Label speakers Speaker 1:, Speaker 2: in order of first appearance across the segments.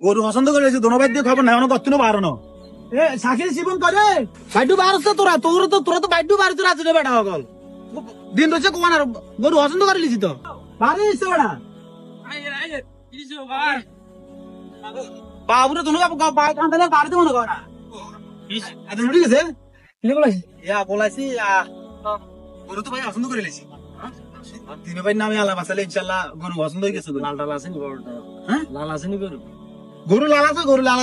Speaker 1: গরু পছন্দ করে দোনোবাই দিয়ে খবর নাই অনেক কত পারো না এ শাকিল জীবন করে বাইডু বারস তোরা তোরা তো বাইডু বারস রাজু রে বেটা হগল দিন রয়েছে কোন আর গরু পছন্দ করে লিছি তো বারে এসে বেটা বাবুরে তুমি কান্দালে বাড়িতে মনে কর এত ঠিক আছে ইয়া বলাইছি গরু তো ভাই পছন্দ করে লিছি তিন ভাই নামে আলাপ আসলে ইনশাআল্লাহ গরু পছন্দ হয়ে গেছে লাল ডাল আছে নি গরুটা হ্যাঁ লাল আছে নি গরু লাল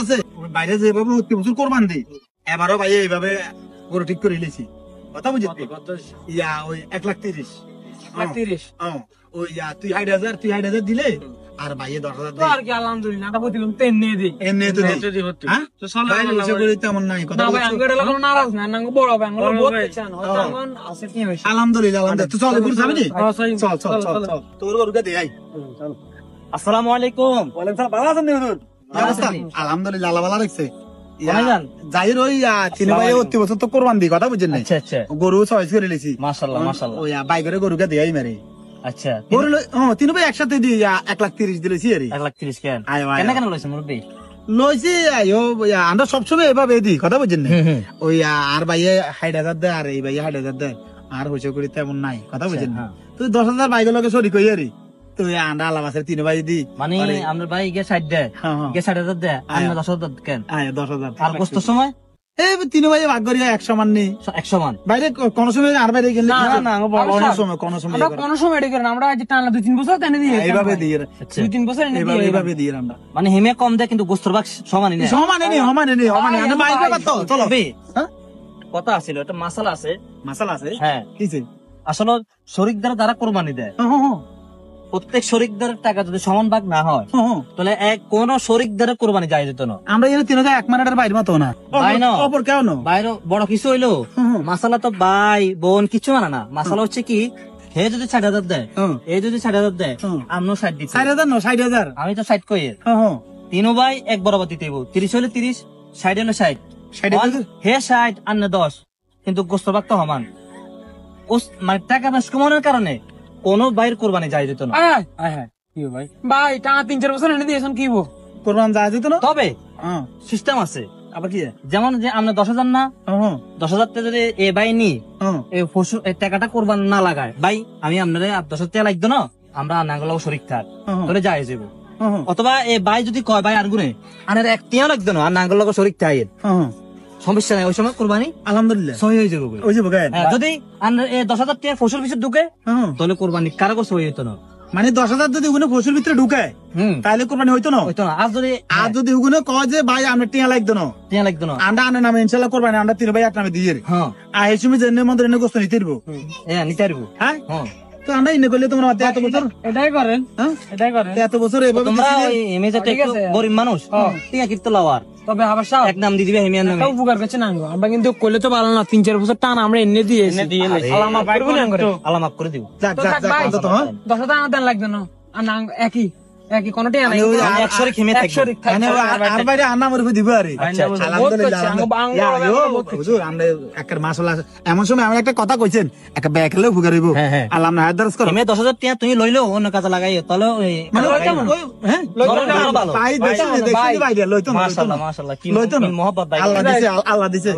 Speaker 1: আছে বাইরে যেভাবে বছর কোরবান দিই এবারও ভাই এইভাবে গরু ঠিক করে লিছি কথা বুঝি ইয়া ওই 1,30,000 ওই তুই 60,000 দিলে আর ভাইয়ে 10,000 আর কি আলহামদুলিল্লাহ এটা বলছিলাম তেনে দি এনে তো হ্যাঁ তো চলো ভাই করে তেমন নাই কথা না ভাই আঙ্গুরে লাগলো নারাজ না নাঙ্গ বড় ভাই আঙ্গুরে বলতে চান হয়তো এখন আছে কি হইছে আলহামদুলিল্লাহ তো চল গরু যাবি নি চল তোর গরুটা দে আই চল
Speaker 2: আসসালামু আলাইকুম।
Speaker 1: ওয়ালাইকুম সালাম ভালো আছেন নি হুজুর কি অবস্থা আলহামদুলিল্লাহ আল্লাহ ভালো রাখছে যাইর ওই তিন ভাই 30 বছর তো কোরবান দি কথা বুঝছেন না
Speaker 2: আচ্ছা আচ্ছা
Speaker 1: গরু চয়েস করে লিছি
Speaker 2: মাশাআল্লাহ মাশাআল্লাহ
Speaker 1: ওই বাইরে গরুকে দেই মারে
Speaker 2: আচ্ছা
Speaker 1: গরু তিন ভাই একসাথে দি 1,30,000 দিলেছি আরে
Speaker 2: 1,30,000 কেন কেন লইছে মুরব্বি
Speaker 1: লইছি আইও আমরা সবসময় এভাবে দিই কথা বুঝছেন না ওই আর ভাইয়ে 60,000 দেয় আর এই ভাইয়ে 60,000 দেয় আর হইছে করি তেমন নাই কথা বুঝছেন না তুই 10,000 বাইক লোকে সরি কই আরে তুই আন্ডা আলাম আছে তিন ভাই দি
Speaker 2: মানে আমরা ভাই গে 60 দেয় গে 60,000 দেয় আমরা 10,000 কেন
Speaker 1: 10,000
Speaker 2: আর কষ্ট সময়
Speaker 1: এই তিন ভাই ভাগ করি 100 মান নি
Speaker 2: 100 মান
Speaker 1: বাইরে কোন সময় আর বাইরে গেলে
Speaker 2: না
Speaker 1: কোন সময়
Speaker 3: এডি করেন আমরা আজ টানলা 2-3 বছর তেনে দিয়ে
Speaker 1: এইভাবে দিয়ে
Speaker 3: 2-3 বছর এনে দিয়ে
Speaker 1: এইভাবে দিয়ে আমরা
Speaker 2: মানে হেমে কম দেয় কিন্তু গোস্তর ভাগ সমানই না
Speaker 1: সমানই নেই আমরা বাইরে ব্যাপার তো চলো
Speaker 2: হ্যাঁ কথা আছিল একটা মাসালা আছে হ্যাঁ
Speaker 1: কিছে
Speaker 2: আসলে শরীকদার দ্বারা কুরবানি দেয় প্রত্যেক শরীকদার টাকা যদি সমান ভাগ না হয় তাহলে কোন শরীকদারে কুরবানি যায় যেত না
Speaker 1: আমরা এখানে তিন এক মারাটার বাইরে মতো না
Speaker 2: ভাই না
Speaker 1: অপর কেউ না
Speaker 2: বাইরে বড় কিছু হইলো মাসালা তো ভাই বোন কিছু মানে না মাসালা হচ্ছে কি হে যদি 60,000 দেয় এই যদি 60,000 দেয় আমনো 60 দিচ্ছি
Speaker 1: 60,000 না 60,000
Speaker 2: আমি তো 60 কই তিনও ভাই এক বরাবর দিতে হইব 30 হলে 30 60 হলে 60 হে 60 আর না 10 কিন্তু গোস্ত ভাগ তো সমান মানে টাকা বেশ কমানোর কারণে কোন বাইরের কোরবানি যায় যেত না
Speaker 3: কি ভাই ভাই টানা 3-4 বছর এনে দিয়েছেন কি
Speaker 1: কোরবান যায় যেত না
Speaker 2: তবে সিস্টেম আছে
Speaker 1: আবার কি
Speaker 2: যেমন যে আমরা 10,000 না 10,000 টাকা যদি এ বাই নি এই টাকাটা কোরবান না লাগায় ভাই আমি আপনারে 10,000 টাকা লাগতো না আমরা নাঙ্গলাও শরীক থাক তাহলে যায় যাব অথবা এ ভাই যদি কয় ভাই আর গুনে আনার এক টিয়া লাগতো না আর নাঙ্গলাও শরীক থাই সমস্যা নাই ওই সময় কোরবানি
Speaker 1: আলহামদুলিল্লাহ
Speaker 2: সহি হয়ে যাবে
Speaker 1: ওই যাবো
Speaker 2: যদি 10,000 টাকা ফসল পিছনে ঢুকে তাহলে কোরবানি কারো সহি হইতো না
Speaker 1: মানে 10,000 যদি ওখানে ফসল ভিতরে ঢুকায় তাহলে কোরবানি হইতো না আর যদি ওখানে কয় যে ভাই আমরা টিয়া লাগতো না আন্ডা আনে নামে ইনশাল্লাহ কোরবানি আমরা 3 ভাই 8 নামে দিয়ে আর এই সময় জেনে মন্দির এনে গোস্ত নিতে পারবো
Speaker 2: নিতে পারবো
Speaker 1: হ্যাঁ তো আমরা ইনে করলে তোমরা এত বছর
Speaker 3: এটাই করেন
Speaker 1: এত বছর এভাবে
Speaker 2: তোমরা ওই এমএজটা একটু গরিব মানুষ ঠিক আছে কিন্তু লাওয়ার
Speaker 3: তবে আবার সব
Speaker 2: এক নাম দিয়ে দিবে হেমিয়ার নামে
Speaker 3: উপকার করছে না আমরা কিন্তু করলে তো ভালো না 3-4 বছর টান আমরা এনে দিয়ে
Speaker 2: আল্লাহ মাফ করে দিব
Speaker 1: যাক
Speaker 3: 10,000 টাকা দেন লাগবে না আর না একই কোনটাই নাই
Speaker 2: এক শরীক হেমে থাকবে
Speaker 1: মানে আর বাইরে আন্না মরবে দিব আরে আলহামদুলিল্লাহ হুজুর আমরা একের মাশাআল্লাহ এমন সময় আমরা একটা কথা কইছেন একটা ব্যাগ হলেও উপকার হইব আল্লাহ না হায়াত দারাজ করো
Speaker 2: হেমে 10,000 টাকা তুমি লইলো অন্য কাজে লাগাইও তাহলে
Speaker 1: মানে হ্যাঁ
Speaker 2: ভালো
Speaker 1: ভাই দেখি ভাই লইতো না
Speaker 2: মাশাআল্লাহ মাশাআল্লাহ কি
Speaker 1: লইতো না
Speaker 2: মহব্বত ভাই
Speaker 1: আল্লাহ দিছে